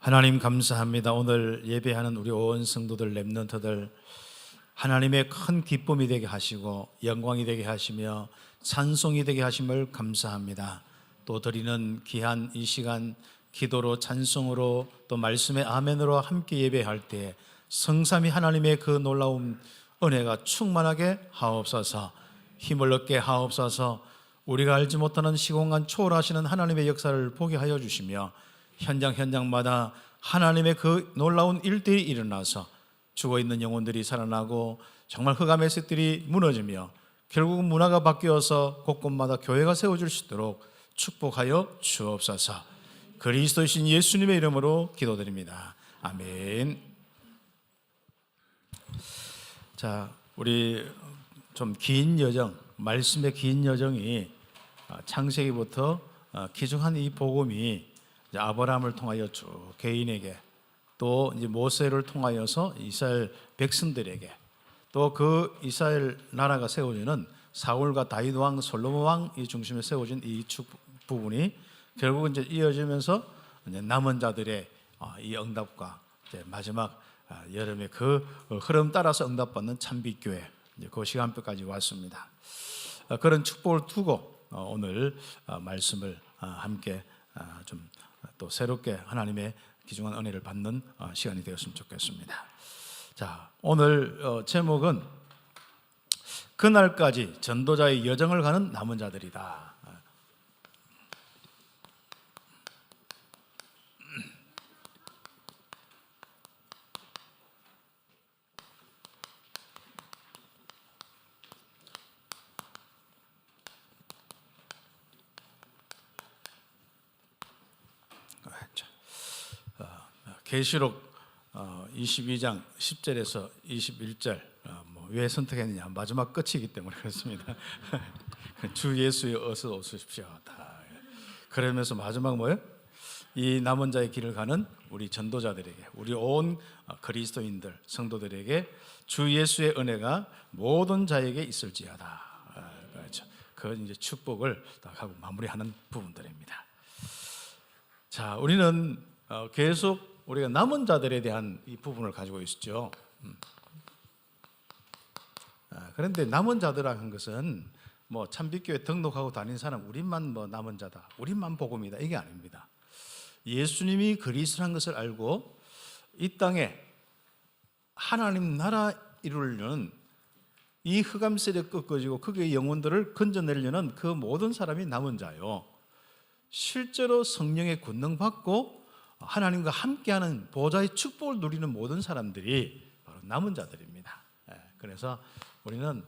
하나님 감사합니다. 오늘 예배하는 우리 온 성도들 렘넌트들 하나님의 큰 기쁨이 되게 하시고 영광이 되게 하시며 찬송이 되게 하심을 감사합니다. 또 드리는 귀한 이 시간 기도로 찬송으로 또 말씀의 아멘으로 함께 예배할 때 성삼위 하나님의 그 놀라운 은혜가 충만하게 하옵소서. 힘을 얻게 하옵소서. 우리가 알지 못하는 시공간 초월하시는 하나님의 역사를 보게 하여 주시며 현장마다 하나님의 그 놀라운 일들이 일어나서 죽어있는 영혼들이 살아나고 정말 흑암의 셋들이 무너지며 결국은 문화가 바뀌어서 곳곳마다 교회가 세워질 수 있도록 축복하여 주옵소서. 그리스도이신 예수님의 이름으로 기도드립니다. 아멘. 자, 우리 좀 긴 여정, 말씀의 긴 여정이 창세기부터 기중한 이 복음이 아브라함을 통하여 쭉 개인에게 또 이제 모세를 통하여서 이스라엘 백성들에게 또 그 이스라엘 나라가 세워지는 사울과 다윗 왕, 솔로몬 왕이 중심에 세워진 이 부분이 결국은 이제 이어지면서 이제 남은 자들의 이 응답과 이제 마지막 여름의 그 흐름 따라서 응답받는 참빛교회 그 시간표까지 왔습니다. 그런 축복을 두고 오늘 말씀을 함께 좀 또 새롭게 하나님의 귀중한 은혜를 받는 시간이 되었으면 좋겠습니다. 자, 오늘 제목은 그날까지 전도자의 여정을 가는 남은 자들이다. 계시록 22장 10절에서 21절 왜 선택했느냐, 마지막 끝이기 때문에 그렇습니다. 주 예수여 어서 오십시오. 그러면서 마지막 뭐예요? 이 남은 자의 길을 가는 우리 전도자들에게, 우리 온 그리스도인들 성도들에게 주 예수의 은혜가 모든 자에게 있을지어다. 그렇죠. 그 이제 축복을 딱 하고 마무리하는 부분들입니다. 자, 우리는 계속 우리가 남은 자들에 대한 이 부분을 가지고 있었죠. 그런데 남은 자들이라는 것은 뭐 참빛교회 등록하고 다니는 사람 우리만 뭐 남은 자다, 우리만 복음이다, 이게 아닙니다. 예수님이 그리스도라는 것을 알고 이 땅에 하나님 나라 이루려는 이 흑암 세력 꺾어지고 그의 영혼들을 건져내려는 그 모든 사람이 남은 자요. 실제로 성령의 권능 받고 하나님과 함께하는 보좌의 축복을 누리는 모든 사람들이 바로 남은 자들입니다. 그래서 우리는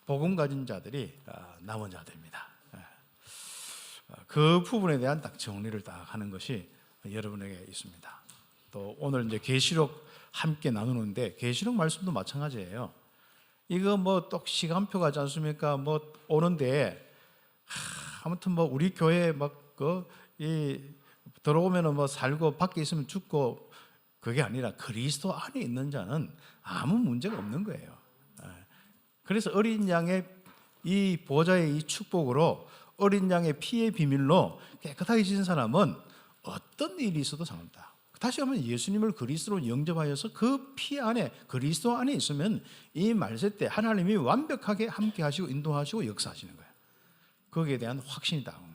복음 가진 자들이 남은 자들입니다. 그 부분에 대한 딱 정리를 딱 하는 것이 여러분에게 있습니다. 또 오늘 이제 계시록 함께 나누는데 계시록 말씀도 마찬가지예요. 이거 뭐 또 시간표 가지 않습니까? 뭐 오는데 아무튼 뭐 우리 교회 들어오면은 뭐 살고 밖에 있으면 죽고 그게 아니라 그리스도 안에 있는 자는 아무 문제가 없는 거예요. 그래서 어린 양의 이 보좌의 이 축복으로 어린 양의 피의 비밀로 깨끗하게 지은 사람은 어떤 일이 있어도 상관없다. 다시 하면 예수님을 그리스도로 영접하여서 그 피 안에 그리스도 안에 있으면 이 말세 때 하나님이 완벽하게 함께 하시고 인도하시고 역사하시는 거예요. 거기에 대한 확신이다.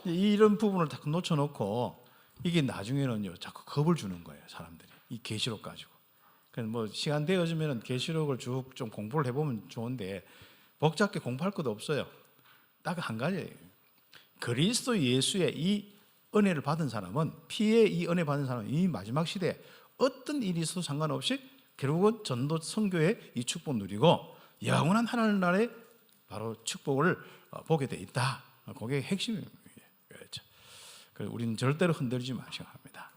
이런 부분을 다 놓쳐놓고 이게 나중에는요 자꾸 겁을 주는 거예요, 사람들이. 이 계시록 가지고. 그래서 뭐 시간 되어지면 계시록을 쭉 좀 공부를 해보면 좋은데 복잡하게 공부할 것도 없어요. 딱 한 가지예요. 그리스도 예수의 이 은혜를 받은 사람은, 피의 이 은혜 받은 사람은 이 마지막 시대에 어떤 일이 있어도 상관없이 결국은 전도 선교의 이 축복 누리고 영원한 하나님 나라의 바로 축복을 보게 돼 있다. 그게 핵심입니다. 그렇죠. 그래서 우리는 절대로 흔들리지 마시고 합니다.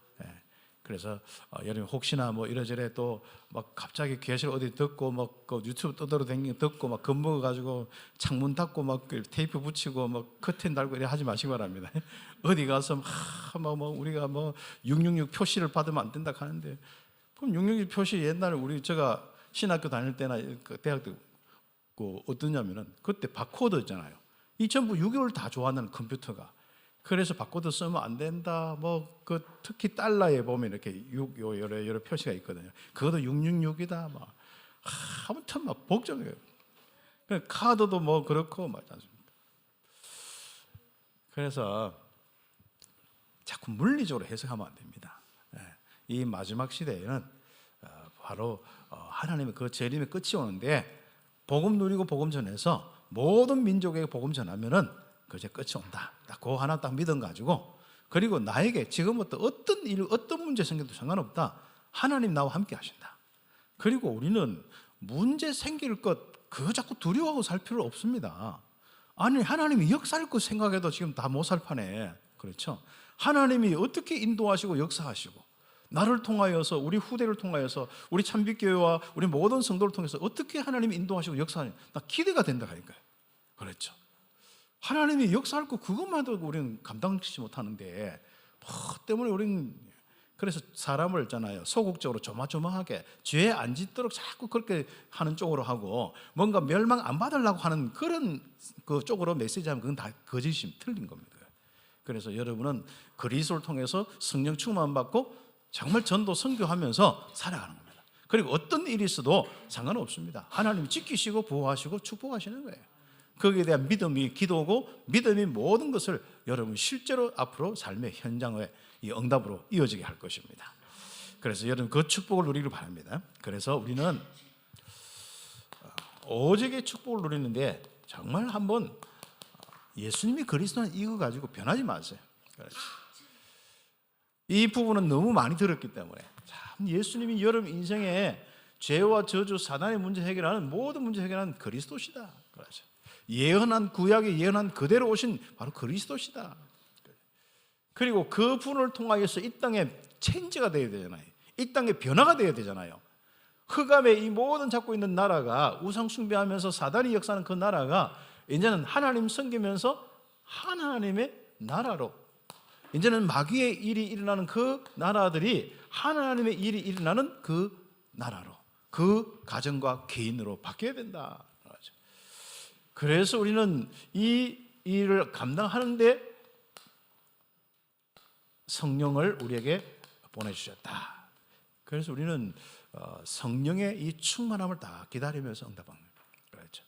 그래서 여러분 혹시나 뭐 이래저래 또 막 갑자기 계시를 어디 듣고 막 그 유튜브 떠들어 다니는 듣고 막 겁먹어 가지고 창문 닫고 막 테이프 붙이고 막 커튼 달고 이래 하지 마시기 바랍니다. 어디 가서 뭐 우리가 뭐 666 표시를 받으면 안 된다 하는데, 그럼 666 표시 옛날에 제가 신학교 다닐 때나 대학 때 어떠냐면은 그때 바코드 있잖아요. 이 전부 6개월 다 좋아하는 컴퓨터가 그래서 바꿔도 쓰면 안 된다. 뭐 그 특히 달러에 보면 이렇게 6 여러 표시가 있거든요. 그것도 666이다. 막 아무튼 막 복잡해요. 카드도 뭐 그렇고 맞지 않습니까? 그래서 자꾸 물리적으로 해석하면 안 됩니다. 이 마지막 시대에는 바로 하나님의 그 재림의 끝이 오는데 복음 누리고 복음 전해서 모든 민족에게 복음 전하면은 그제 끝이 온다. 딱 그거 하나 딱 믿음 가지고, 그리고 나에게 지금부터 어떤 일, 어떤 문제 생겨도 상관없다. 하나님 나와 함께 하신다. 그리고 우리는 문제 생길 것 그거 자꾸 두려워하고 살 필요 없습니다. 아니 하나님이 역사할 것 생각해도 지금 다 못 살 판에, 그렇죠? 하나님이 어떻게 인도하시고 역사하시고 나를 통하여서 우리 후대를 통하여서 우리 참빛교회와 우리 모든 성도를 통해서 어떻게 하나님이 인도하시고 역사하냐, 나 기대가 된다 하니까요. 그렇죠? 하나님이 역사할 거 그것만도 우리는 감당치 못하는데 뭐 때문에 우리는 그래서 사람을 있잖아요, 소극적으로 조마조마하게 죄에 안 짓도록 자꾸 그렇게 하는 쪽으로 하고 뭔가 멸망 안 받으려고 하는 그런 그 쪽으로 메시지하면 그건 다 거짓임, 틀린 겁니다. 그래서 여러분은 그리스도를 통해서 성령 충만 받고 정말 전도 선교하면서 살아가는 겁니다. 그리고 어떤 일이 있어도 상관없습니다. 하나님이 지키시고 보호하시고 축복하시는 거예요. 거기에 대한 믿음이 기도고 믿음이 모든 것을 여러분 실제로 앞으로 삶의 현장의 이 응답으로 이어지게 할 것입니다. 그래서 여러분 그 축복을 누리기를 바랍니다. 그래서 우리는 오직의 축복을 누리는데 정말 한번 예수님이 그리스도는 이거 가지고 변하지 마세요. 그렇지. 이 부분은 너무 많이 들었기 때문에 참 예수님이 여러분 인생에 죄와 저주 사단의 문제 해결하는 모든 문제 해결하는 그리스도시다. 그렇죠. 예언한 구약에 예언한 그대로 오신 바로 그리스도시다. 그리고 그 분을 통하여서 이 땅에 체인지가 되어야 되잖아요. 이 땅에 변화가 되어야 되잖아요. 흑암에 이 모든 잡고 있는 나라가 우상 숭배하면서 사단이 역사하는 그 나라가 이제는 하나님 섬기면서 하나님의 나라로, 이제는 마귀의 일이 일어나는 그 나라들이 하나님의 일이 일어나는 그 나라로, 그 가정과 개인으로 바뀌어야 된다. 그래서 우리는 이 일을 감당하는데 성령을 우리에게 보내주셨다. 그래서 우리는 성령의 이 충만함을 다 기다리면서 응답합니다. 그렇죠.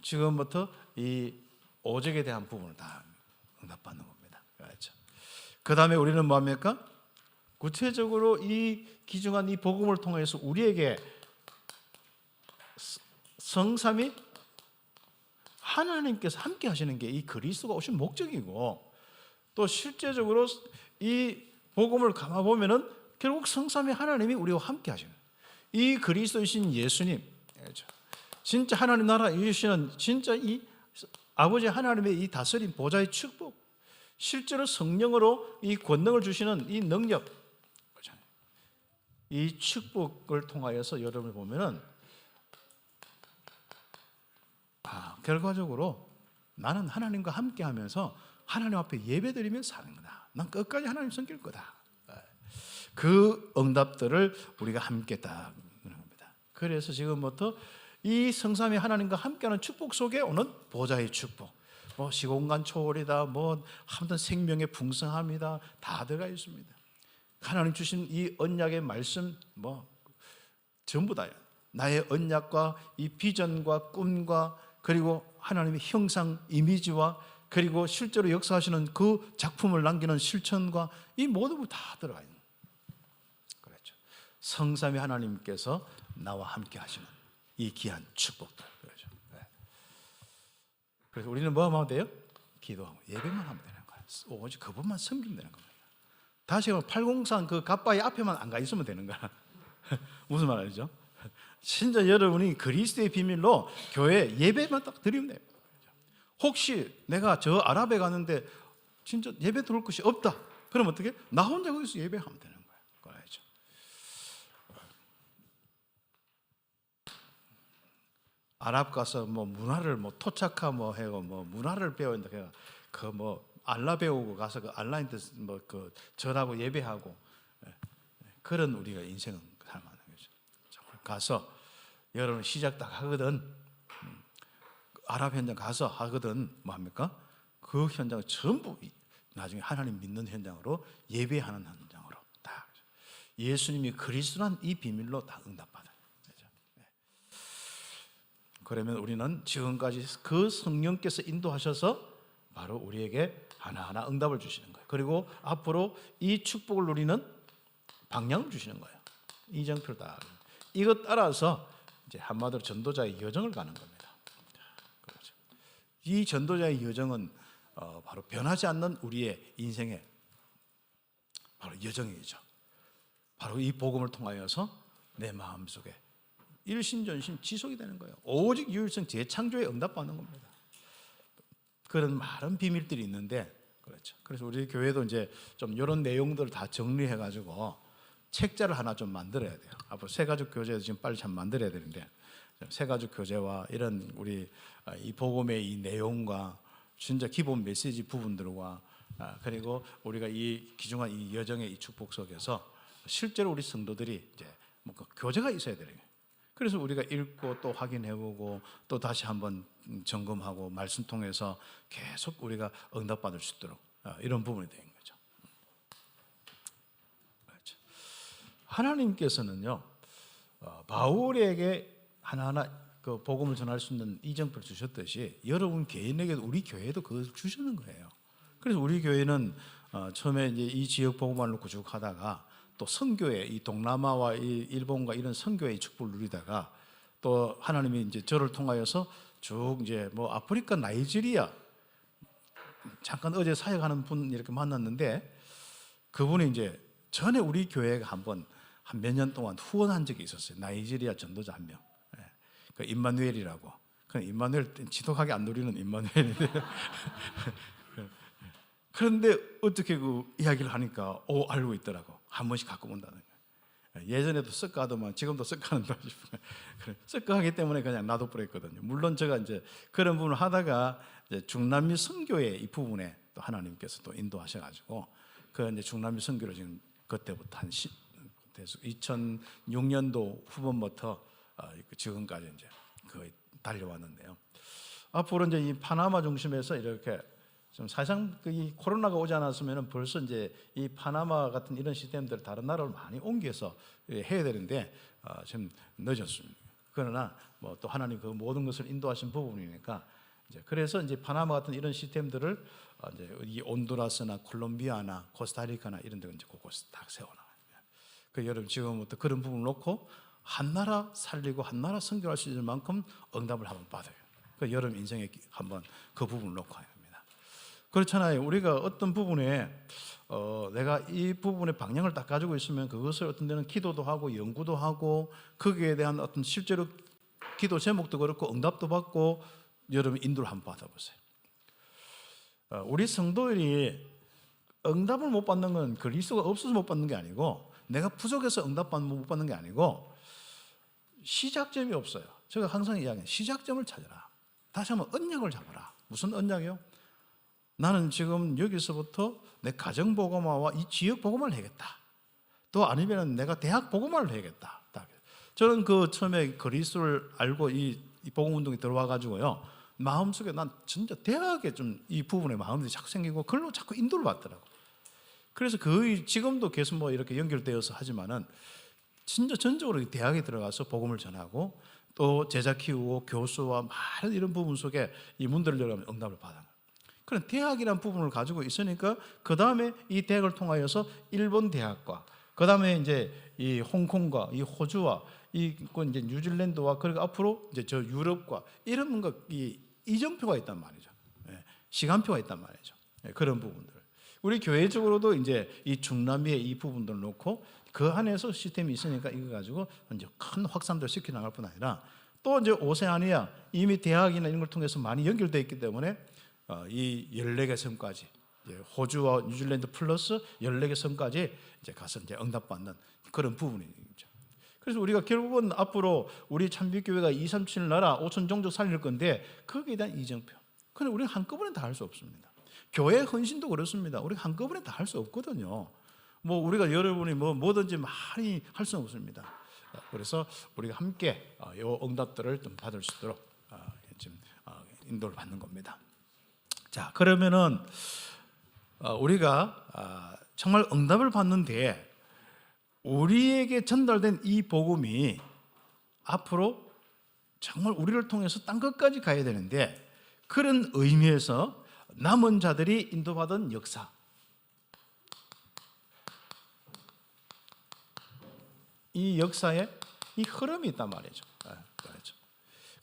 지금부터 이 오직에 대한 부분을 다 응답받는 겁니다. 그렇죠. 그 다음에 우리는 뭐합니까? 구체적으로 이 귀중한 이 복음을 통해서 우리에게 성삼위 하나님께서 함께 하시는 게 이 그리스도가 오신 목적이고, 또 실제적으로 이 복음을 감아보면은 결국 성삼위 하나님이 우리와 함께 하시는 이 그리스도이신 예수님, 진짜 하나님 나라 이루시는 진짜 이 아버지 하나님의 이 다스림 보좌의 축복, 실제로 성령으로 이 권능을 주시는 이 능력, 이 축복을 통하여서 여러분을 보면은 결과적으로 나는 하나님과 함께 하면서 하나님 앞에 예배드리며 사는 거다. 난 끝까지 하나님 섬길 거다. 그 응답들을 우리가 함께 딱 하는 겁니다. 그래서 지금부터 이 성삼위 하나님과 함께하는 축복 속에 오는 보좌의 축복, 뭐 시공간 초월이다, 뭐 아무튼 생명의 풍성함이다, 다 들어가 있습니다. 하나님 주신 이 언약의 말씀, 뭐 전부 다요. 나의 언약과 이 비전과 꿈과 그리고 하나님의 형상 이미지와 그리고 실제로 역사하시는 그 작품을 남기는 실천과 이 모든 다 들어가 있는. 그렇죠. 성삼위 하나님께서 나와 함께 하시는 이 귀한 축복들. 그렇죠. 네. 그래서 우리는 뭐 하면 돼요? 기도하고 예배만 하면 되는 거예요. 오직 그분만 섬기면 되는 겁니다. 다시 말하면 803 그 갓바위 앞에만 안 가 있으면 되는 거야. 무슨 말이죠? 진짜 여러분이 그리스도의 비밀로 교회 예배만 딱 드리면 돼요. 혹시 내가 저 아랍에 가는데 진짜 예배 들어올 것이 없다. 그럼 어떻게? 나 혼자 거기서 예배하면 되는 거예요. 그래야죠. 아랍 가서 뭐 문화를 뭐 토착하 뭐 해고 뭐 문화를 배운다. 그 뭐 알라 배우고 가서 그 알라한테 뭐 그 절하고 예배하고 그런 우리가 인생은 살만한 거죠. 가서 여러분 시작 딱 하거든. 아랍 현장 가서 하거든. 뭐 합니까? 그 현장을 전부 나중에 하나님 믿는 현장으로 예배하는 현장으로 다 예수님이 그리스도란 이 비밀로 다 응답받아요. 그러면 우리는 지금까지 그 성령께서 인도하셔서 바로 우리에게 하나하나 응답을 주시는 거예요. 그리고 앞으로 이 축복을 누리는 방향을 주시는 거예요. 이정표를 다 이것 따라서 이제 한마디로 전도자의 여정을 가는 겁니다. 그렇죠. 이 전도자의 여정은 바로 변하지 않는 우리의 인생의 바로 여정이죠. 바로 이 복음을 통하여서 내 마음속에 일심전심 지속이 되는 거예요. 오직 유일성 재창조에 응답받는 겁니다. 그런 많은 비밀들이 있는데 그렇죠. 그래서 우리 교회도 이제 좀 이런 내용들을 다 정리해 가지고 책자를 하나 좀 만들어야 돼요. 앞으로 새가족 교제도 지금 빨리 참 만들어야 되는데 새가족 교제와 이런 우리 이 복음의 이 내용과 진짜 기본 메시지 부분들과 그리고 우리가 이 귀중한 이 여정의 이 축복 속에서 실제로 우리 성도들이 이제 뭔가 교제가 있어야 되는 거예요. 그래서 우리가 읽고 또 확인해보고 또 다시 한번 점검하고 말씀 통해서 계속 우리가 응답받을 수 있도록 이런 부분이 되는 거죠. 그렇죠. 하나님께서는요 바울에게 하나하나 그 복음을 전할 수 있는 이정표를 주셨듯이 여러분 개인에게도 우리 교회도 그걸 주시는 거예요. 그래서 우리 교회는 처음에 이제 이 지역 복음만 놓고 쭉 하다가 또 선교회 이 동남아와 이 일본과 이런 선교회의 축복을 누리다가 또 하나님이 이제 저를 통하여서 쭉 이제 뭐 아프리카 나이지리아 잠깐 어제 사역하는 분 이렇게 만났는데 그분이 이제 전에 우리 교회가 한번 한 몇 년 동안 후원한 적이 있었어요. 나이지리아 전도자 한 명. 그 임마누엘이라고. 그 임마누엘 지독하게 안 누리는 임마누엘인데 그런데 어떻게 그 이야기를 하니까 알고 있더라고. 한 번씩 갖고 온다는 거예요. 예전에도 썩가더만 지금도 썩가는다 싶어요. 썩가하기 때문에 그냥 놔둬버렸거든요. 물론 제가 이제 그런 부분을 하다가 이제 중남미 선교회 이 부분에 또 하나님께서 또 인도하셔가지고 그 이제 중남미 선교를 지금 그때부터 한 2006년도 후반부터 지금까지 이제 거의 달려왔는데요. 앞으로 이제 이 파나마 중심에서 이렇게 좀 사실상 이 코로나가 오지 않았으면 벌써 이제 이 파나마 같은 이런 시스템들을 다른 나라로 많이 옮겨서 해야 되는데 지금 늦었습니다. 그러나 뭐 또 하나님 그 모든 것을 인도하신 부분이니까 이제 그래서 이제 파나마 같은 이런 시스템들을 이제 이 온두라스나 콜롬비아나 코스타리카나 이런 데 이제 곳곳에 딱 세워놔요. 그 여러분 지금부터 그런 부분을 놓고 한 나라 살리고 한 나라 선교할 수 있을 만큼 응답을 한번 받아요. 그 여러분 인생에 한번 그 부분을 놓고 해야 합니다. 그렇잖아요. 우리가 어떤 부분에 내가 이 부분의 방향을 딱 가지고 있으면 그것을 어떤 데는 기도도 하고 연구도 하고 거기에 대한 어떤 실제로 기도 제목도 그렇고 응답도 받고 여러분 인도를 한번 받아보세요. 우리 성도들이 응답을 못 받는 건 그리스도가 없어서 못 받는 게 아니고 내가 부족해서 응답 못 받는 게 아니고 시작점이 없어요. 제가 항상 이야기해요. 시작점을 찾아라. 다시 한번 언약을 잡아라. 무슨 언약이요? 나는 지금 여기서부터 내 가정 복음화와 이 지역 복음화를 해야겠다. 또 아니면 내가 대학 복음화를 해야겠다. 저는 그 처음에 그리스도를 알고 이 복음 운동에 들어와 가지고요. 마음속에 난 진짜 대학에 좀 이 부분에 마음들이 자꾸 생기고 그걸로 자꾸 인도를 받더라고. 그래서 거의 지금도 계속 뭐 이렇게 연결되어서 하지만은 진짜 전적으로 대학에 들어가서 복음을 전하고 또 제자 키우고 교수와 많은 이런 부분 속에 이 문들을 열면 응답을 받아요. 그런 대학이라는 부분을 가지고 있으니까 그 다음에 이 대학을 통하여서 일본 대학과 그 다음에 이제 이 홍콩과 이 호주와 이 이제 뉴질랜드와 그리고 앞으로 이제 저 유럽과 이런 뭔가 이 이정표가 있단 말이죠. 시간표가 있단 말이죠. 그런 부분들. 우리 교회적으로도 이제 이 중남미의 이 부분들을 놓고 그 안에서 시스템이 있으니까 이거 가지고 이제 큰 확산도 시켜 나갈 뿐 아니라 또 이제 오세아니아 이미 대학이나 이런 걸 통해서 많이 연결되어 있기 때문에 이 14개 섬까지 호주와 뉴질랜드 플러스 14개 섬까지 이제 가서 이제 응답받는 그런 부분이죠. 그래서 우리가 결국은 앞으로 우리 참빛교회가 237 나라 5천 종족 살릴 건데 거기에 대한 이정표. 그런데 우리는 한꺼번에 다 할 수 없습니다. 교회 헌신도 그렇습니다. 우리가 한꺼번에 다 할 수 없거든요. 뭐 우리가 여러분이 뭐든지 많이 할 수는 없습니다. 그래서 우리가 함께 이 응답들을 좀 받을 수 있도록 지금 인도를 받는 겁니다. 자, 그러면은 우리가 정말 응답을 받는데 우리에게 전달된 이 복음이 앞으로 정말 우리를 통해서 땅 끝까지 가야 되는데, 그런 의미에서 남은 자들이 인도받은 역사, 이 역사에 이 흐름이 있단 말이죠. 그렇죠.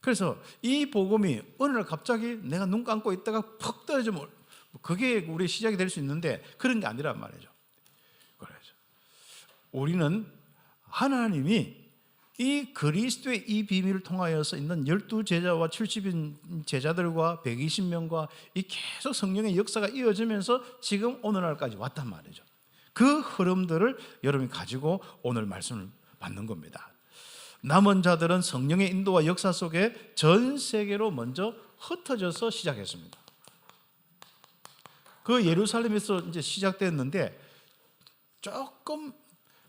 그래서 이 복음이 어느 날 갑자기 내가 눈 감고 있다가 푹 떨어지면 그게 우리의 시작이 될 수 있는데, 그런 게 아니란 말이죠. 그렇죠. 우리는 하나님이 이 그리스도의 이 비밀을 통하여서 있는 12제자와 70인 제자들과 120명과 이 계속 성령의 역사가 이어지면서 지금 오늘날까지 왔단 말이죠. 그 흐름들을 여러분이 가지고 오늘 말씀을 받는 겁니다. 남은 자들은 성령의 인도와 역사 속에 전 세계로 먼저 흩어져서 시작했습니다. 그 예루살렘에서 이제 시작됐는데, 조금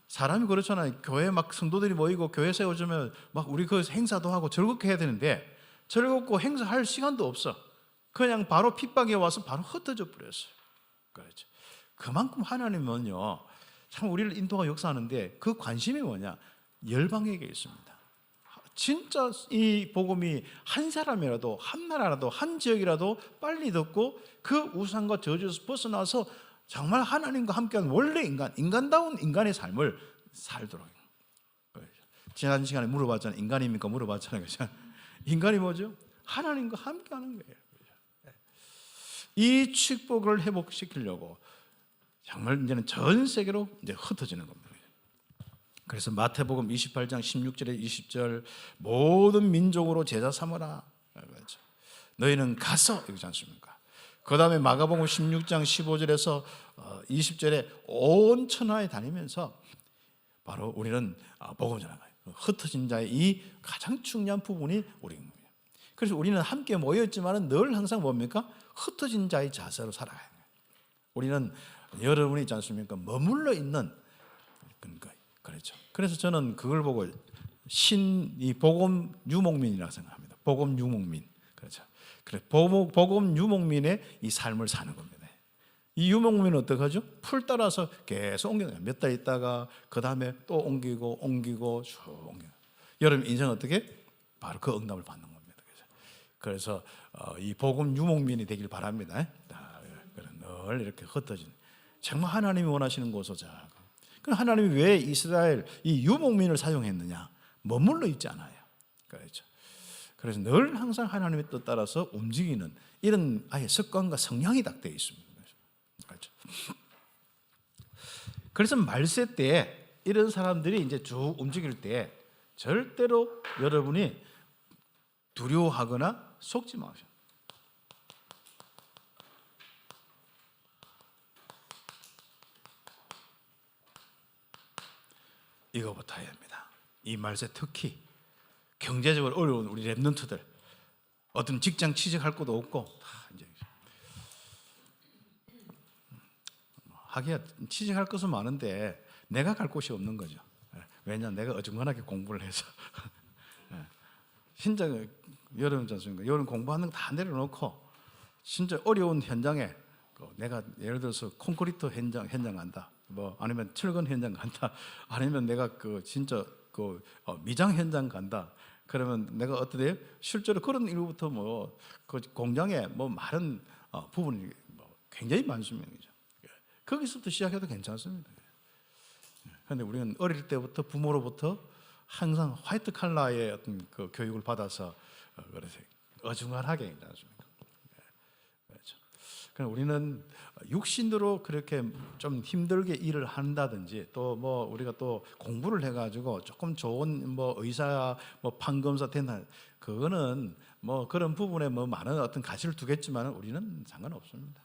사람이 그렇잖아요. 교회 막 성도들이 모이고 교회 세워주면 막 우리 그 행사도 하고 즐겁게 해야 되는데, 즐겁고 행사할 시간도 없어. 그냥 바로 핍박에 와서 바로 흩어져 버렸어요. 그렇죠. 그만큼 하나님은요, 참 우리를 인도가 역사하는데 그 관심이 뭐냐? 열방에게 있습니다. 진짜 이 복음이 한 사람이라도, 한 나라라도, 한 지역이라도 빨리 듣고 그 우상과 저주에서 벗어나서 정말 하나님과 함께하는 원래 인간다운 인간의 삶을 살도록. 지난 시간에 물어봤잖아요. 인간입니까? 물어봤잖아요. 인간이 뭐죠? 하나님과 함께하는 거예요. 이 축복을 회복시키려고 정말 이제는 전 세계로 이제 흩어지는 겁니다. 그래서 마태복음 28장 16절에 20절, 모든 민족으로 제자 삼으라. 그렇죠. 너희는 가서, 이러지 않습니까? 그 다음에 마가복음 16장 15절에서 20절에 온 천하에 다니면서 바로 우리는 복음 전하는 거예요. 흩어진 자의 이 가장 중요한 부분이 우리입니다. 그래서 우리는 함께 모여있지만 늘 항상 뭡니까? 흩어진 자의 자세로 살아가야 해요. 우리는 여러분이 있지 않습니까? 머물러 있는 거예요. 그렇죠. 그래서 저는 그걸 보고 이 복음 유목민이라고 생각합니다. 복음 유목민. 그렇죠. 그래, 복음 유목민의 이 삶을 사는 겁니다. 이 유목민은 어떻게 하죠? 풀 따라서 계속 옮겨요. 몇 달 있다가 그 다음에 또 옮기고 쭉 옮겨요. 여러분 인생 어떻게? 바로 그 응답을 받는 겁니다. 그래서 이 복음 유목민이 되길 바랍니다. 늘 이렇게 흩어진, 정말 하나님이 원하시는 곳으로 자. 그럼 하나님이 왜 이스라엘 이 유목민을 사용했느냐? 머물러 있지 않아요. 그렇죠. 그래서 늘 항상 하나님의 뜻 따라서 움직이는 이런 아예 습관과 성향이 딱 되어 있습니다. 그렇죠. 그래서 말세 때 이런 사람들이 이제 쭉 움직일 때 절대로 여러분이 두려워하거나 속지 마세요. 이거부터 해야 합니다. 이 말세 특히 경제적으로 어려운 우리 랩런트들, 어떤 직장 취직할 것도 없고 다 이제 하기야 취직할 것은 많은데 내가 갈 곳이 없는 거죠. 왜냐, 내가 어중간하게 공부를 해서 진짜 여러분 않습니까? 여러분 공부하는 거 다 내려놓고 진짜 어려운 현장에 내가 예를 들어서 콘크리트 현장 간다. 뭐 아니면 철근 현장 간다. 아니면 내가 진짜 미장 현장 간다. 그러면 내가 어떠해요? 실제로 그런 일부터 그 공장에 많은 부분이 굉장히 많습니다. 거기서부터 시작해도 괜찮습니다. 그런데 우리는 어릴 때부터 부모로부터 항상 화이트 칼라의 어떤 그 교육을 받아서 그래서 어중간하게 괜찮습니다. 그렇죠. 그럼 우리는 육신으로 그렇게 좀 힘들게 일을 한다든지 또 우리가 또 공부를 해가지고 조금 좋은 의사 판검사 된다, 그거는 그런 부분에 많은 어떤 가치를 두겠지만 우리는 상관없습니다.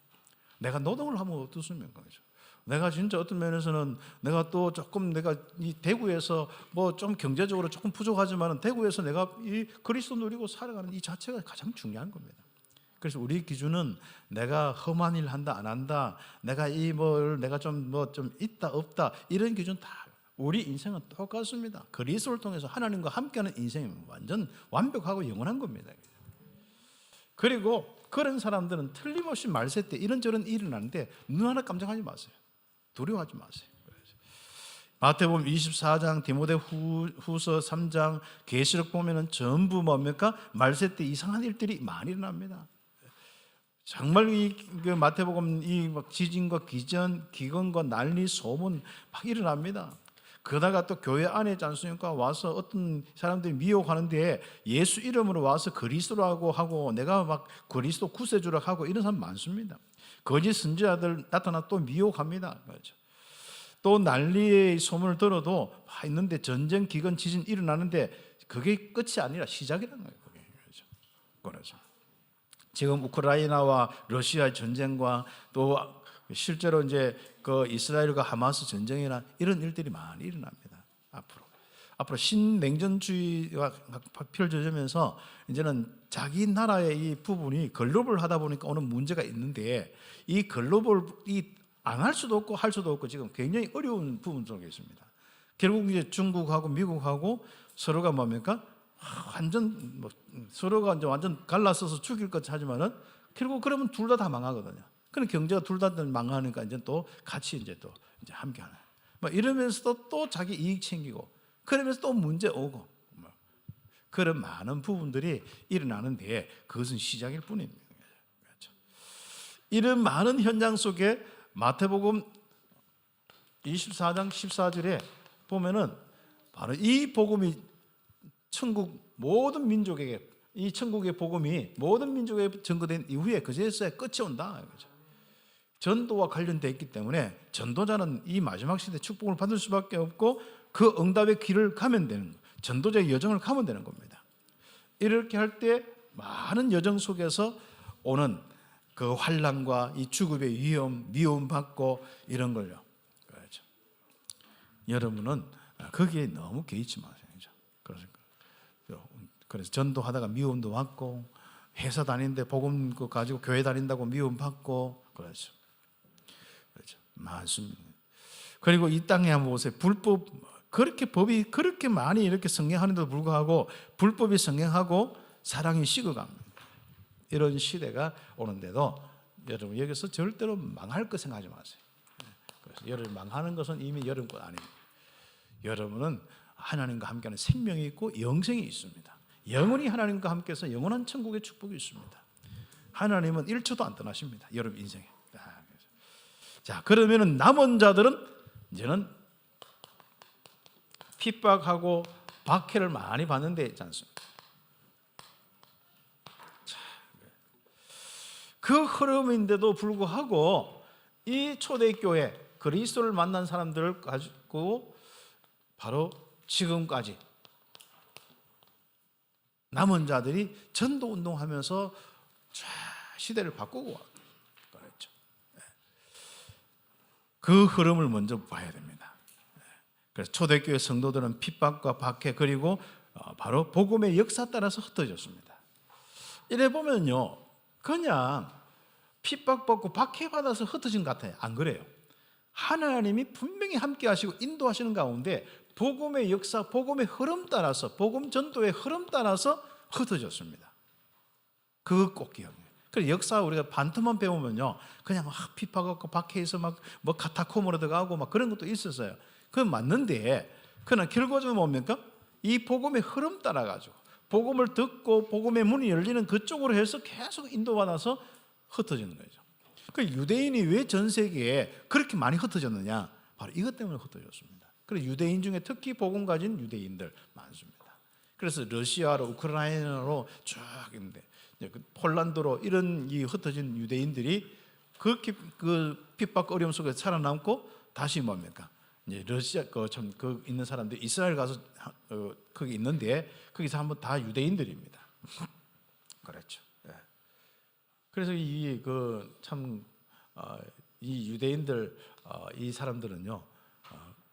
내가 노동을 하면 어떻습니까? 그렇죠. 내가 진짜 어떤 면에서는 내가 또 조금 내가 이 대구에서 좀 경제적으로 조금 부족하지만 대구에서 내가 이 그리스도 누리고 살아가는 이 자체가 가장 중요한 겁니다. 그래서 우리 기준은 내가 험한 일 한다 안 한다, 내가 내가 좀 있다 없다, 이런 기준 다 우리 인생은 똑같습니다. 그리스도를 통해서 하나님과 함께하는 인생이 완전 완벽하고 영원한 겁니다. 그리고 그런 사람들은 틀림없이 말세 때 이런저런 일이 일어나는데 눈 하나 깜짝하지 마세요. 두려워하지 마세요. 마태복음 24장, 디모데후서 3장, 계시록 보면은 전부 뭡니까? 말세 때 이상한 일들이 많이 일어납니다. 정말 그 마태복음 막 지진과 기근과 난리 소문 막 일어납니다. 그러다가 또 교회 안에 있지 않습니까? 와서 어떤 사람들이 미혹하는데 예수 이름으로 와서 그리스도라고 하고 내가 막 그리스도 구세주라고 하고 이런 사람 많습니다. 거짓 선지자들 나타나 또 미혹합니다. 그렇죠. 또 난리의 소문을 들어도 있는데 전쟁, 기근, 지진 일어나는데 그게 끝이 아니라 시작이라는 거예요. 그렇죠. 그렇죠. 지금 우크라이나와 러시아의 전쟁과 또 실제로 이제 그 이스라엘과 하마스 전쟁이나 이런 일들이 많이 일어납니다. 앞으로 신냉전주의가 펼쳐지면서 이제는 자기 나라의 이 부분이 글로벌하다 보니까 오는 문제가 있는데 이 글로벌이 안 할 수도 없고 할 수도 없고 지금 굉장히 어려운 부분 속에 있습니다. 결국 이제 중국하고 미국하고 서로가 뭡니까? 완전 서로가 이제 완전 갈라서서 죽일 것 하지만은 결국 그러면 둘 다 망하거든요. 그럼 경제가 둘 다 망하니까 이제 또 같이 이제 함께하는. 이러면서도 또 자기 이익 챙기고 그러면서 또 문제 오고 그런 많은 부분들이 일어나는데 그것은 시작일 뿐입니다. 그렇죠. 이런 많은 현장 속에 마태복음 24장 14절에 보면은 바로 이 복음이 천국 모든 민족에게 이 천국의 복음이 모든 민족에 전거된 이후에 그제서야 끝이 온다. 전도와 관련되어 있기 때문에 전도자는 이 마지막 시대 축복을 받을 수밖에 없고 그 응답의 길을 가면 되는 거예요. 전도자의 여정을 가면 되는 겁니다. 이렇게 할 때 많은 여정 속에서 오는 그 환난과 이 죽음의 위험, 미움받고 이런 걸요. 그렇죠. 여러분은 거기에 너무 개의치 마세요. 그래서 전도하다가 미움도 받고 회사 다니는데 복음 가지고 교회 다닌다고 미움받고 그렇죠. 많습니다. 그리고 이 땅에 한번 보세요. 불법 그렇게 법이 그렇게 많이 이렇게 성행하는데도 불구하고 불법이 성행하고 사랑이 식어갑니다. 이런 시대가 오는데도 여러분 여기서 절대로 망할 거 생각하지 마세요. 그래서 여러분 망하는 것은 이미 여러분 것 아닙니다. 여러분은 하나님과 함께하는 생명이 있고 영생이 있습니다. 영원히 하나님과 함께해서 영원한 천국의 축복이 있습니다. 하나님은 1초도 안 떠나십니다. 여러분 인생에. 자, 그러면은 남은 자들은 이제는 핍박하고 박해를 많이 받는데 있지 않습니까? 자, 그 흐름인데도 불구하고 이 초대교회 그리스도를 만난 사람들을 가지고 바로 지금까지 남은 자들이 전도 운동하면서 시대를 바꾸고 그랬죠. 그 흐름을 먼저 봐야 됩니다. 그래서 초대교회 성도들은 핍박과 박해 그리고 바로 복음의 역사 따라서 흩어졌습니다. 이래 보면요, 그냥 핍박받고 박해받아서 흩어진 것 같아요. 안 그래요? 하나님이 분명히 함께하시고 인도하시는 가운데 복음의 역사, 복음의 흐름 따라서 복음 전도의 흐름 따라서 흩어졌습니다. 그거 꼭 기억해요. 그래서 역사 우리가 반투만 배우면요, 그냥 막 핍박하고 박해해서 막 뭐 카타콤으로 들어가고 막 그런 것도 있었어요. 그건 맞는데, 그러나 결과적으로 뭡니까? 이 복음의 흐름 따라가지고 복음을 듣고 복음의 문이 열리는 그쪽으로 해서 계속 인도받아서 흩어지는 거죠. 그 유대인이 왜 전 세계에 그렇게 많이 흩어졌느냐? 바로 이것 때문에 흩어졌습니다. 그래서 유대인 중에 특히 복음 가진 유대인들 많습니다. 그래서 러시아로 우크라이나로 쭉 있는데 폴란드로 이런 이 흩어진 유대인들이 그렇게 그 핍박 어려움 속에서 살아남고 다시 뭡니까? 이제 러시아 그 있는 사람들이 이스라엘 가서 거기 있는데 거기서 한번 다 유대인들입니다. 그렇죠. 그래서 이 유대인들 이 사람들은요,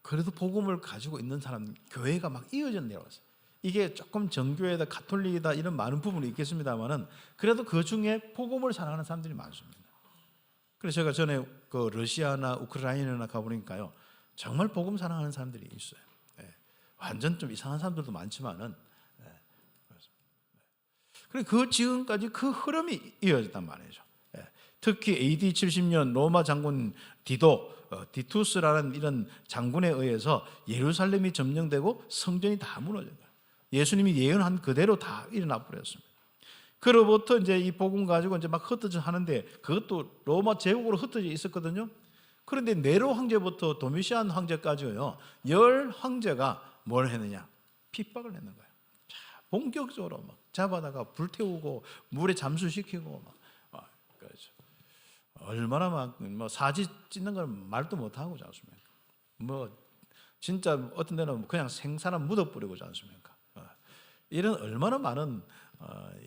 그래도 복음을 가지고 있는 사람 교회가 막 이어져 내려왔어요. 이게 조금 정교회다 가톨릭이다 이런 많은 부분이 있겠습니다만은 그래도 그 중에 복음을 사랑하는 사람들이 많습니다. 그래서 제가 전에 그 러시아나 우크라이나나 가보니까요, 정말 복음 사랑하는 사람들이 있어요. 완전 좀 이상한 사람들도 많지만은 그 지금까지 그 흐름이 이어졌단 말이죠. 특히 AD 70년 로마 장군 디투스라는 이런 장군에 의해서 예루살렘이 점령되고 성전이 다 무너진 거예요. 예수님이 예언한 그대로 다 일어나 버렸습니다. 그로부터 이제 이 복음 가지고 이제 막 흩어져 하는데 그것도 로마 제국으로 흩어져 있었거든요. 그런데 네로 황제부터 도미시안 황제까지요, 10 황제가 뭘 했느냐? 핍박을 했는 거예요. 자, 본격적으로 막 잡아다가 불태우고 물에 잠수시키고 막 그렇죠. 얼마나 막 뭐 사지 찢는 걸 말도 못 하고 지 않습니까? 뭐 진짜 어떤 데는 그냥 생사람 묻어버리고 지 않습니까? 이런 얼마나 많은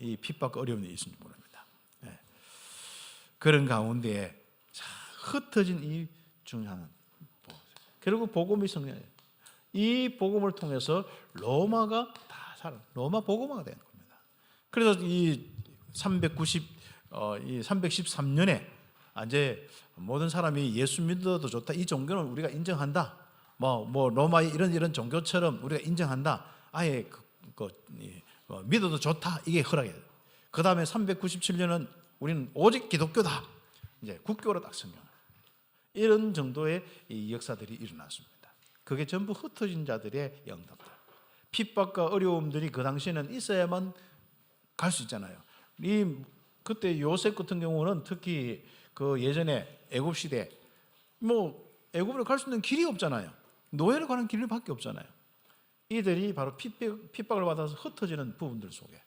이 핍박과 어려움이 있는지 모릅니다. 그런 가운데 흩어진 이 중요한 결국 복음이 성령이에요. 이 복음을 통해서 로마가 다 살아, 로마 복음화가 된 겁니다. 그래서 이 313년에 이제 모든 사람이 예수 믿어도 좋다, 이 종교는 우리가 인정한다, 뭐 로마의 이런 종교처럼 우리가 인정한다, 아예 믿어도 좋다, 이게 허락이에요. 그 다음에 397년은 우리는 오직 기독교다, 이제 국교로 딱 성경. 이런 정도의 이 역사들이 일어났습니다. 그게 전부 흩어진 자들의 영답들. 핍박과 어려움들이 그 당시에는 있어야만 갈 수 있잖아요. 그때 요셉 같은 경우는 특히 그 예전에 애굽 시대, 뭐 애굽으로 갈 수 있는 길이 없잖아요. 노예로 가는 길밖에 없잖아요. 이들이 바로 핍박을 받아서 흩어지는 부분들 속에,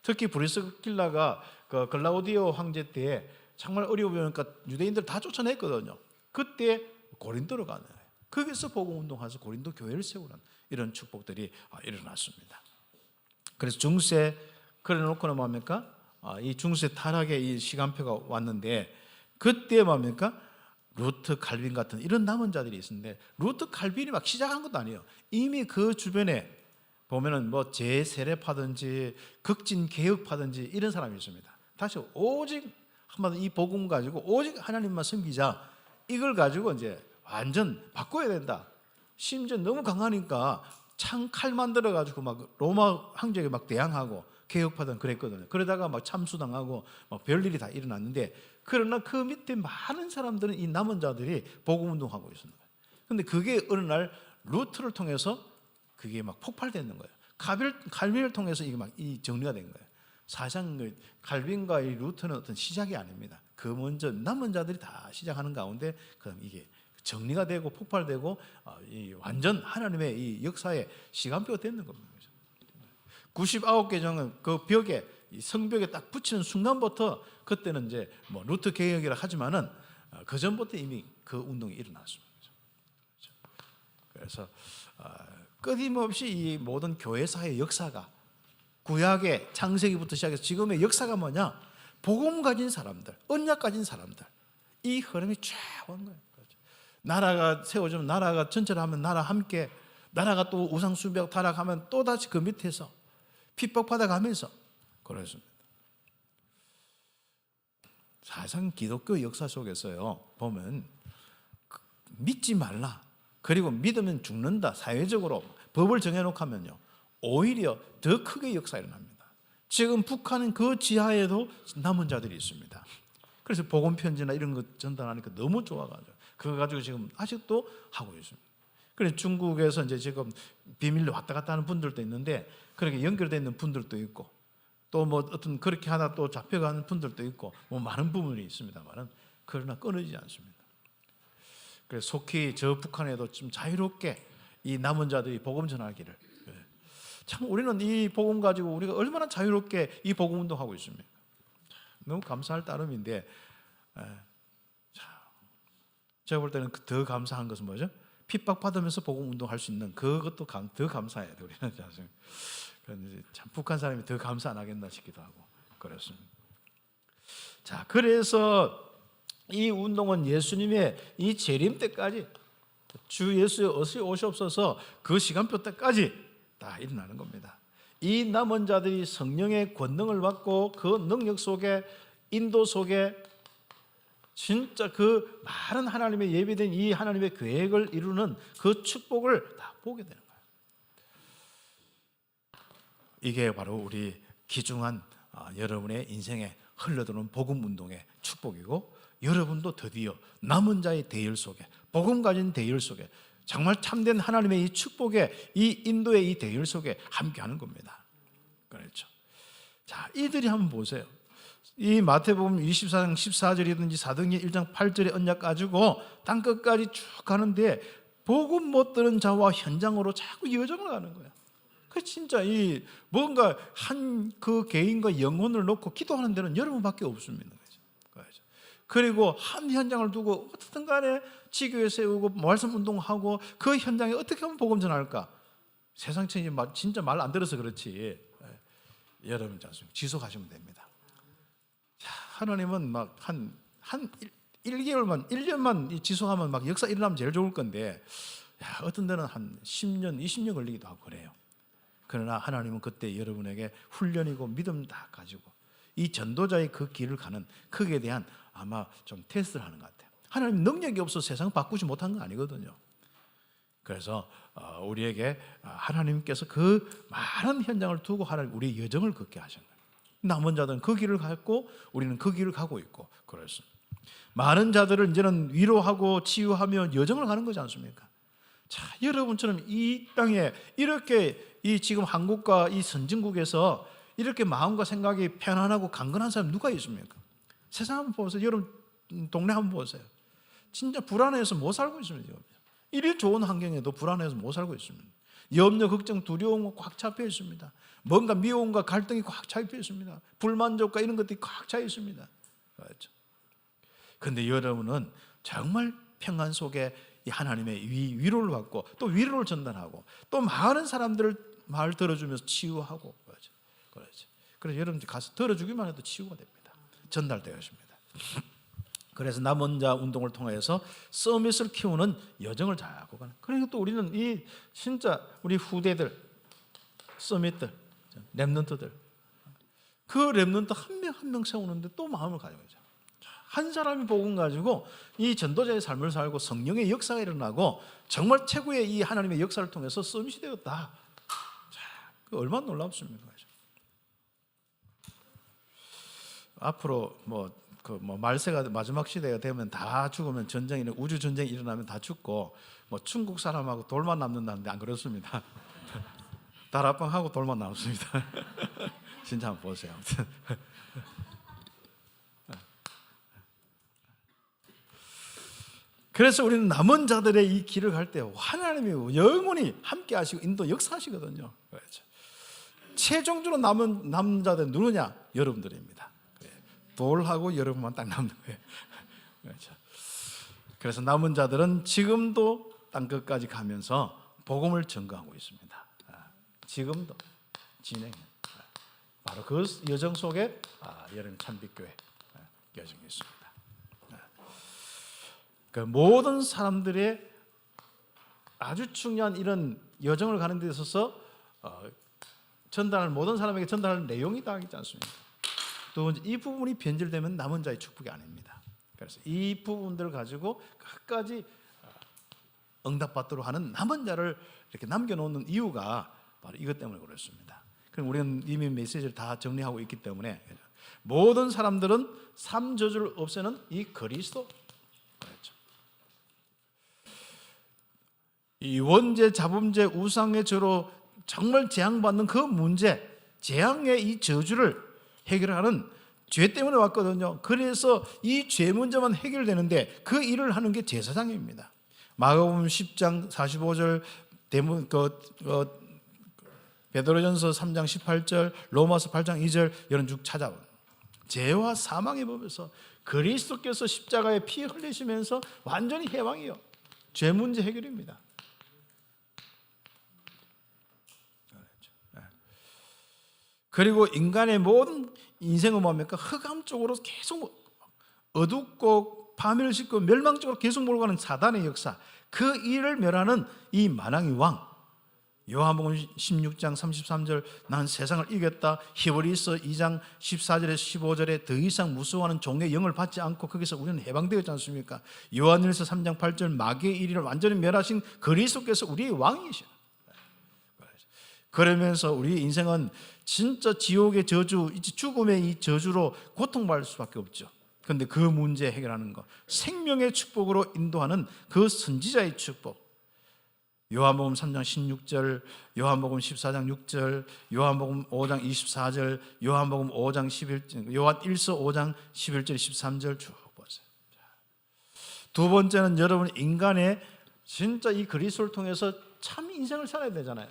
특히 브리스길라가 그 글라우디오 황제 때에 정말 어려우니까 유대인들 다 쫓아냈거든요. 그때 고린도로 가는 거예요. 거기서 복음 운동하면서 고린도 교회를 세우는 이런 축복들이 일어났습니다. 그래서 중세 그래놓고는 뭡니까? 이 중세 타락의 이 시간표가 왔는데, 그때 뭡니까? 루트 칼빈 같은 이런 남은 자들이 있었는데, 루트 칼빈이 막 시작한 것도 아니에요. 이미 그 주변에 보면은 뭐 재세례파든지 극진 개혁파든지 이런 사람이 있습니다. 다시 오직 한마디로 이 복음 가지고 오직 하나님만 섬기자, 이걸 가지고 이제 완전 바꿔야 된다. 심지어 너무 강하니까 창칼 만들어 가지고 막 로마 황제에게 막 대항하고 개혁파든 그랬거든요. 그러다가 막 참수당하고 막 별일이 다 일어났는데, 그러나 그 밑에 많은 사람들은 이 남은 자들이 복음 운동하고 있었는 거예요. 근데 그게 어느 날 루트를 통해서 그게 막 폭발되는 거예요. 칼빈을 통해서 이게 막 이 정리가 된 거예요. 사실상 칼빈과 이 루트는 어떤 시작이 아닙니다. 그 먼저 남은 자들이 다 시작하는 가운데 그럼 이게 정리가 되고 폭발되고 완전 하나님의 이 역사의 시간표가 되는 겁니다. 99개 정은 그 벽에, 성벽에 딱 붙이는 순간부터, 그때는 이제 뭐 루트 개혁이라 하지만은 그 전부터 이미 그 운동이 일어났습니다. 그래서 끊임없이 이 모든 교회사의 역사가 구약의 창세기부터 시작해서 지금의 역사가 뭐냐? 복음 가진 사람들, 언약 가진 사람들, 이 흐름이 쫙 온 거예요. 나라가 세워지면 나라가 전철하면 나라 함께, 나라가 또 우상 숭배하고 타락하면 또 다시 그 밑에서 핍박받아가면서 그렇습니다. 사실상 기독교 역사 속에서요 보면 믿지 말라, 그리고 믿으면 죽는다, 사회적으로 법을 정해놓고 하면요 오히려 더 크게 역사 일어납니다. 지금 북한은 그 지하에도 남은 자들이 있습니다. 그래서 복음 편지나 이런 거 전달하니까 너무 좋아가지고 그거 가지고 지금 아직도 하고 있습니다. 그래서 중국에서 이제 지금 비밀로 왔다 갔다 하는 분들도 있는데, 그렇게 연결되어 있는 분들도 있고, 또 뭐 어떤 그렇게 하다 또 잡혀가는 분들도 있고, 뭐 많은 부분이 있습니다만은, 그러나 끊어지지 않습니다. 그래서 속히 저 북한에도 좀 자유롭게 이 남은 자들이 복음 전하기를, 참 우리는 이 복음 가지고 우리가 얼마나 자유롭게 이 복음 운동하고 있습니까? 너무 감사할 따름인데, 제가 볼 때는 더 감사한 것은 뭐죠? 핍박받으면서 복음 운동할 수 있는 그것도 더 감사해야 돼요. 우리는 참 북한 사람이 더 감사 안 하겠나 싶기도 하고 그렇습니다. 자, 그래서 이 운동은 예수님의 이 재림 때까지, 주 예수의 어서 오시옵소서 그 시간표 때까지 다 일어나는 겁니다. 이 남은 자들이 성령의 권능을 받고 그 능력 속에, 인도 속에 진짜 그 많은 하나님의 예비된 이 하나님의 계획을 이루는 그 축복을 다 보게 되는 거예요. 이게 바로 우리 귀중한 여러분의 인생에 흘러드는 복음 운동의 축복이고, 여러분도 드디어 남은 자의 대열 속에, 복음 가진 대열 속에, 정말 참된 하나님의 이 축복의 이 인도의 이 대열 속에 함께하는 겁니다. 그렇죠. 자, 이들이 한번 보세요. 이 마태복음 24장 14절이든지 사도행전 1장 8절의 언약 가지고 땅 끝까지 쭉 가는데 복음 못 들은 자와 현장으로 자꾸 여정을 가는 거예요. 그 진짜 이 뭔가 한 그 개인과 영혼을 놓고 기도하는 데는 여러분밖에 없습니다. 그렇죠. 그리고 한 현장을 두고 어떻든 간에 지교회 세우고 말씀 운동하고 그 현장에 어떻게 하면 복음 전할까? 세상 진짜 말 안 들어서 그렇지. 여러분 지속하시면 됩니다. 자, 하나님은 막 한 1개월만 1년만 지속하면 막 역사 일어나면 제일 좋을 건데, 어떤 데는 한 10년 20년 걸리기도 하고 그래요. 그러나 하나님은 그때 여러분에게 훈련이고 믿음 다 가지고 이 전도자의 그 길을 가는 거기에 대한 아마 좀 테스트를 하는 것 같아요. 하나님 능력이 없어서 세상 바꾸지 못한 거 아니거든요. 그래서 우리에게 하나님께서 그 많은 현장을 두고 하나님 우리의 여정을 걷게 하신 거예요. 남은 자들은 그 길을 갔고 우리는 그 길을 가고 있고, 그렇습니다. 많은 자들을 이제는 위로하고 치유하며 여정을 가는 거지 않습니까? 자, 여러분처럼 이 땅에 이렇게 이 지금 한국과 이 선진국에서 이렇게 마음과 생각이 편안하고 강건한 사람 누가 있습니까? 세상 한번 보세요. 여러분 동네 한번 보세요. 진짜 불안해서 못 살고 있습니다. 이리 좋은 환경에도 불안해서 못 살고 있습니다. 염려, 걱정, 두려움 꽉 잡혀 있습니다. 뭔가 미움과 갈등이 꽉 잡혀 있습니다. 불만족과 이런 것들이 꽉 차 있습니다. 그렇죠. 그런데 여러분은 정말 평안 속에 이 하나님의 위로를 받고 또 위로를 전달하고 또 많은 사람들을 말 들어주면서 치유하고, 그렇죠. 그래서 여러분들 가서 들어주기만 해도 치유가 됩니다. 전달되어 있습니다. 그래서 남은 자 운동을 통해서 서밋을 키우는 여정을 자꾸 가는. 그러니까 또 우리는 이 진짜 우리 후대들, 서밋들, 렘넌트들, 그 렘넌트 한 명 한 명 세우는데 또 마음을 가져야죠. 한 사람이 복음 가지고 이 전도자의 삶을 살고 성령의 역사가 일어나고 정말 최고의 이 하나님의 역사를 통해서 서밋이 되었다. 자, 그 얼마나 놀랍습니까? 앞으로 말세가 마지막 시대가 되면 다 죽으면 전쟁이나 우주 전쟁이 일어나면 다 죽고 중국 사람하고 돌만 남는다는데 안 그렇습니다. 다락방하고 돌만 남습니다. 진짜 한번 보세요. 그래서 우리는 남은 자들의 이 길을 갈 때 하나님이 영원히 함께 하시고 인도 역사하시거든요. 그렇죠. 최종적으로 남은 남자들 누구냐? 여러분들입니다. 돌하고 여러분만 딱 남는 거예요. 그렇죠. 그래서 남은 자들은 지금도 땅끝까지 가면서 복음을 전가하고 있습니다. 지금도 진행. 바로 그 여정 속에 여러분 참빛교회 여정이 있습니다. 그 모든 사람들의 아주 중요한 이런 여정을 가는 데 있어서 전달할 모든 사람에게 전달할 내용이 다 있지 않습니까? 또 이 부분이 변질되면 남은 자의 축복이 아닙니다. 그래서 이 부분들을 가지고 끝까지 응답받도록 하는 남은 자를 이렇게 남겨놓는 이유가 바로 이것 때문에 그렇습니다. 그럼 우리는 이미 메시지를 다 정리하고 있기 때문에 모든 사람들은 삶 저주를 없애는 이 그리스도, 그렇죠. 이 원죄, 자범죄, 우상의 죄로 정말 재앙받는 그 문제, 재앙의 이 저주를 해결하는 죄 때문에 왔거든요. 그래서 이 죄 문제만 해결되는데 그 일을 하는 게 제사장입니다. 마가복음 10장 45절, 베드로전서 3장 18절, 로마서 8장 2절 이런 쭉 찾아온 죄와 사망의 법에서 그리스도께서 십자가에 피 흘리시면서 완전히 해방이요. 죄 문제 해결입니다. 그리고 인간의 모든 인생은 뭡니까? 흑암 쪽으로 계속 어둡고 파멸을 싣고 멸망 쪽으로 계속 몰고 가는 사단의 역사, 그 일을 멸하는 이 만왕의 왕. 요한복음 16장 33절 난 세상을 이겼다. 히브리서 2장 14절에서 15절에 더 이상 무서워하는 종의 영을 받지 않고 거기서 우리는 해방되었지 않습니까? 요한일서 3장 8절 마귀의 일을 완전히 멸하신 그리스도께서 우리의 왕이시라. 그러면서 우리 인생은 진짜 지옥의 저주, 죽음의 이 저주로 고통받을 수밖에 없죠. 그런데 그 문제 해결하는 것, 생명의 축복으로 인도하는 그 선지자의 축복. 요한복음 3장 16절, 요한복음 14장 6절, 요한복음 5장 24절, 요한복음 5장 11절, 요한 1서 5장 11절 13절 쭉 보세요. 두 번째는 여러분, 인간의 진짜 이 그리스도를 통해서 참 인생을 살아야 되잖아요.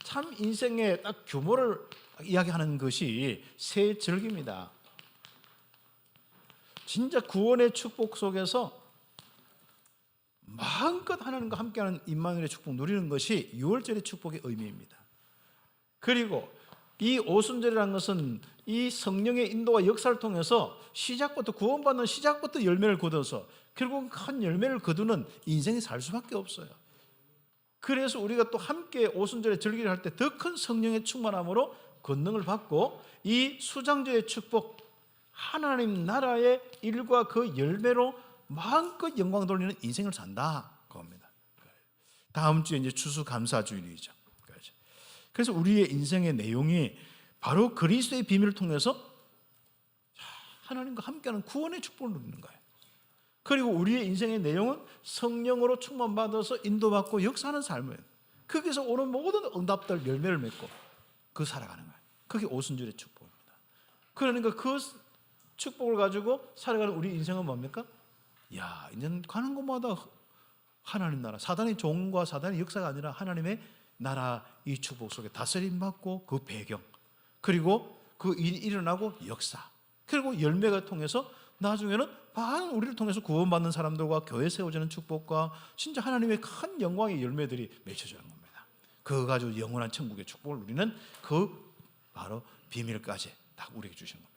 참 인생의 딱 규모를 이야기하는 것이 새 절기입니다. 진짜 구원의 축복 속에서 마음껏 하나님과 함께하는 임마누엘의 축복 누리는 것이 유월절의 축복의 의미입니다. 그리고 이 오순절이라는 것은 이 성령의 인도와 역사를 통해서 시작부터 구원받는 시작부터 열매를 거둬서 결국 큰 열매를 거두는 인생이 살 수밖에 없어요. 그래서 우리가 또 함께 오순절의 절기를 할 때 더 큰 성령의 충만함으로 권능을 받고 이 수장제의 축복, 하나님 나라의 일과 그 열매로 마음껏 영광 돌리는 인생을 산다 그겁니다. 다음 주에 이제 추수감사주일이죠. 그래서 우리의 인생의 내용이 바로 그리스도의 비밀을 통해서 하나님과 함께하는 구원의 축복을 누리는 거예요. 그리고 우리의 인생의 내용은 성령으로 충만받아서 인도받고 역사하는 삶이에요. 거기서 오는 모든 응답들 열매를 맺고 그 살아가는 거예요. 그게 오순절의 축복입니다. 그러니까 그 축복을 가지고 살아가는 우리 인생은 뭡니까? 야, 이제는 가는 곳마다 하나님 나라, 사단의 종과 사단의 역사가 아니라 하나님의 나라 이 축복 속에 다스림 받고 그 배경, 그리고 그 일이 일어나고 역사, 그리고 열매가 통해서 나중에는 많은 우리를 통해서 구원받는 사람들과 교회 세워지는 축복과 진짜 하나님의 큰 영광의 열매들이 맺혀지는 겁니다. 그거 가지고 영원한 천국의 축복을 누리는 그 바로 비밀까지 딱 우리에게 주시는 겁니다.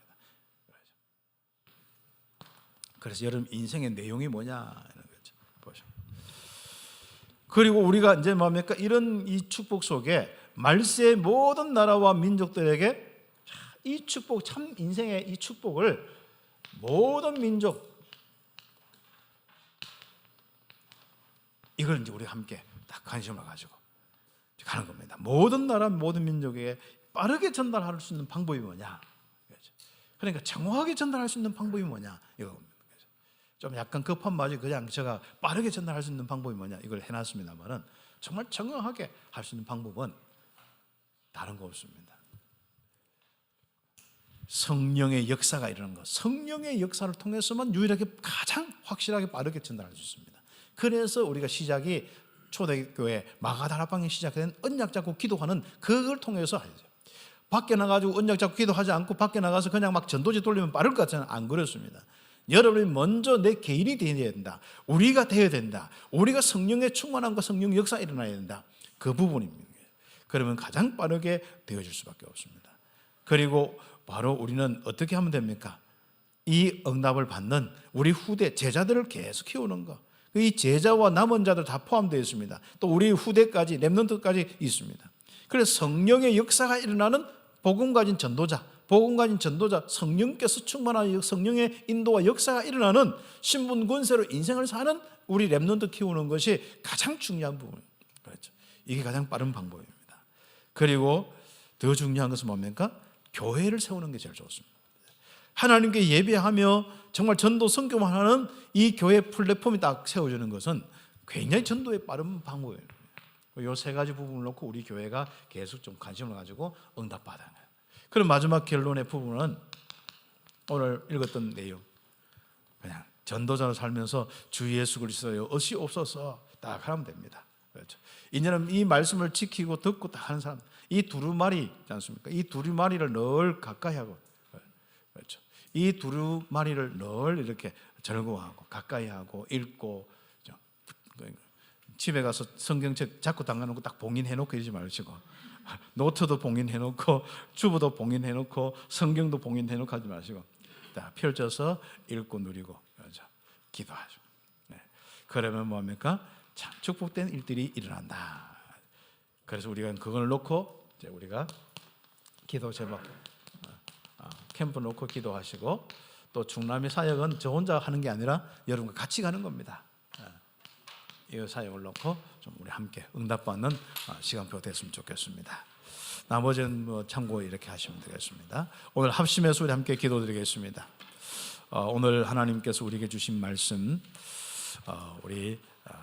그래서 여러분 인생의 내용이 뭐냐 이런 거죠. 보시죠. 그리고 우리가 이제 뭡니까? 이런 이 축복 속에 말세의 모든 나라와 민족들에게 이 축복, 참 인생의 이 축복을 모든 민족, 이걸 이제 우리가 함께 딱 관심을 가지고 가는 겁니다. 모든 나라, 모든 민족에게 빠르게 전달할 수 있는 방법이 뭐냐? 그러니까 정확하게 전달할 수 있는 방법이 뭐냐? 이겁니다. 좀 약간 급한 마음이 그냥 제가 빠르게 전달할 수 있는 방법이 뭐냐? 이걸 해놨습니다만은 정말 정확하게 할 수 있는 방법은 다른 거 없습니다. 성령의 역사가 일어나는 것, 성령의 역사를 통해서만 유일하게 가장 확실하게 빠르게 전달할 수 있습니다. 그래서 우리가 시작이 초대교회 마가다락방에 시작된 언약 잡고 기도하는 그걸 통해서 하죠. 밖에 나가지고 언약 잡고 기도하지 않고 밖에 나가서 그냥 막 전도지 돌리면 빠를 것 같지는 안 그렇습니다. 여러분이 먼저 내 개인이 되어야 된다. 우리가 되어야 된다. 우리가 성령의 충만함과 성령 역사가 일어나야 된다. 그 부분입니다. 그러면 가장 빠르게 되어질 수밖에 없습니다. 그리고 바로 우리는 어떻게 하면 됩니까? 이 응답을 받는 우리 후대 제자들을 계속 키우는 거. 이 제자와 남은 자들 다 포함되어 있습니다. 또 우리 후대까지 렘넌트까지 있습니다. 그래서 성령의 역사가 일어나는 복음 가진 전도자, 복음 가진 전도자, 성령께서 충만한 성령의 인도와 역사가 일어나는 신분 권세로 인생을 사는 우리 렘넌트 키우는 것이 가장 중요한 부분입니다. 그렇죠. 이게 가장 빠른 방법입니다. 그리고 더 중요한 것은 뭡니까? 교회를 세우는 게 제일 좋습니다. 하나님께 예배하며 정말 전도 선교만 하는 이 교회 플랫폼이 딱 세워지는 것은 굉장히 전도의 빠른 방법이에요. 이 세 가지 부분을 놓고 우리 교회가 계속 좀 관심을 가지고 응답받아야 해요. 그럼 마지막 결론의 부분은 오늘 읽었던 내용, 그냥 전도자로 살면서 주 예수 그리스도여 어시옵소서 딱 하면 됩니다. 그렇죠. 이제는 이 말씀을 지키고 듣고 딱 하는 사람, 이 두루마리 있지 않습니까? 이 두루마리를 늘 가까이 하고, 그렇죠. 이 두루마리를 늘 이렇게 절거하고 가까이 하고 읽고, 집에 가서 성경책 자꾸 담가놓고 딱 봉인해놓고 이러지 마시고, 노트도 봉인해놓고 주부도 봉인해놓고 성경도 봉인해놓고 하지 마시고 딱 펼쳐서 읽고 누리고, 그렇죠. 기도하죠. 네. 그러면 뭡니까? 참 축복된 일들이 일어난다. 그래서 우리가 그걸 놓고 이제 우리가 기도 제목 캠프 놓고 기도하시고, 또 중남미 사역은 저 혼자 하는 게 아니라 여러분과 같이 가는 겁니다. 이 사역을 놓고 좀 우리 함께 응답받는 시간표가 됐으면 좋겠습니다. 나머지는 참고 이렇게 하시면 되겠습니다. 오늘 합심해서 우리 함께 기도드리겠습니다. 오늘 하나님께서 우리에게 주신 말씀, 우리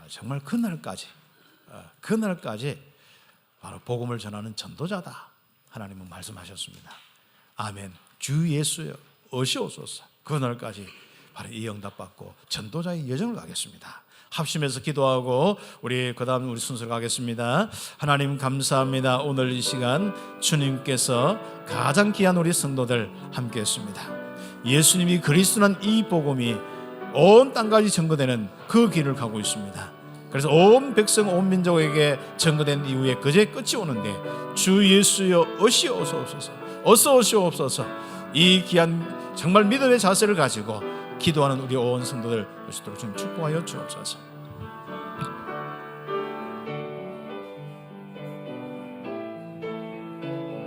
정말 그날까지 바로 복음을 전하는 전도자다, 하나님은 말씀하셨습니다. 아멘. 주 예수여 오시옵소서. 그날까지 바로 이 응답받고 전도자의 여정을 가겠습니다. 합심해서 기도하고 우리 그다음 우리 순서로 가겠습니다. 하나님 감사합니다. 오늘 이 시간 주님께서 가장 귀한 우리 성도들 함께했습니다. 예수님이 그리스도란 이 복음이 온 땅까지 전거되는 그 길을 가고 있습니다. 그래서 온 백성 온 민족에게 전거된 이후에 그제 끝이 오는데 주 예수여 오시옵소서, 어서 오시옵소서. 이 귀한 정말 믿음의 자세를 가지고 기도하는 우리 온 성도들 될 수 있도록 좀 축복하여 주옵소서.